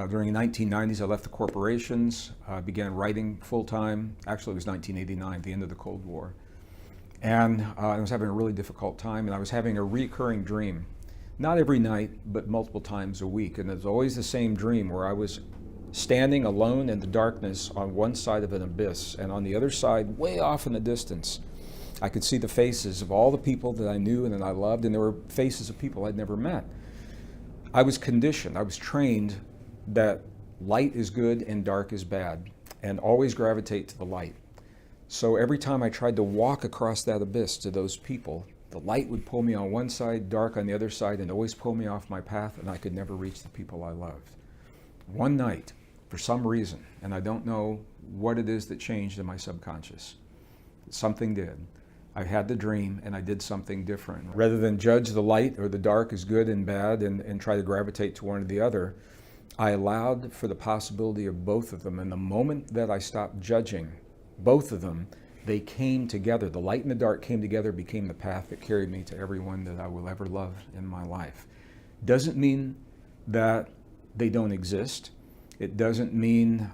During the 1990s, I left the corporations, began writing full-time. Actually, it was 1989, the end of the Cold War. And I was having a really difficult time, and I was having a recurring dream. Not every night, but multiple times a week. And it was always the same dream where I was standing alone in the darkness on one side of an abyss, and on the other side, way off in the distance, I could see the faces of all the people that I knew and that I loved, and there were faces of people I'd never met. I was conditioned, I was trained that light is good and dark is bad, and always gravitate to the light. So every time I tried to walk across that abyss to those people, the light would pull me on one side, dark on the other side, and always pull me off my path, and I could never reach the people I loved. One night, for some reason, and I don't know what it is that changed in my subconscious, something did. I had the dream and I did something different. Rather than judge the light or the dark as good and bad and try to gravitate to one or the other, I allowed for the possibility of both of them. And the moment that I stopped judging both of them, they came together. The light and the dark came together, became the path that carried me to everyone that I will ever love in my life. Doesn't mean that they don't exist. It doesn't mean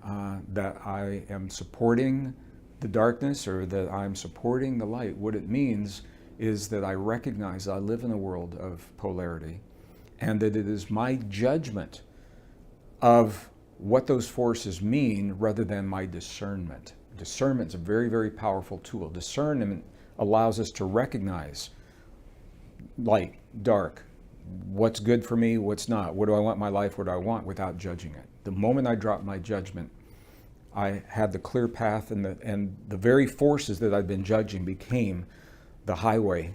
that I am supporting the darkness or that I'm supporting the light. What it means is that I recognize that I live in a world of polarity, and that it is my judgment of what those forces mean rather than my discernment. Discernment is a very, very powerful tool. Discernment allows us to recognize light, dark, what's good for me, what's not, what do I want in my life, what do I want, without judging it. The moment I dropped my judgment, I had the clear path, and the very forces that I'd been judging became the highway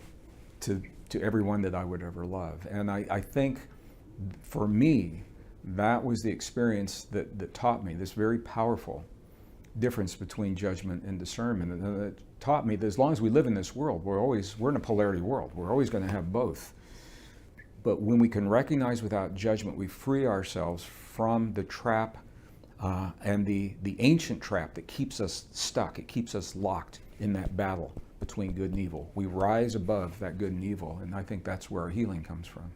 to everyone that I would ever love. And I think for me, that was the experience that taught me this very powerful difference between judgment and discernment. And it taught me that as long as we live in this world, we're in a polarity world. We're always going to have both. But when we can recognize without judgment, we free ourselves from the trap and the ancient trap that keeps us stuck. It keeps us locked in that battle between good and evil. We rise above that good and evil, and I think that's where our healing comes from.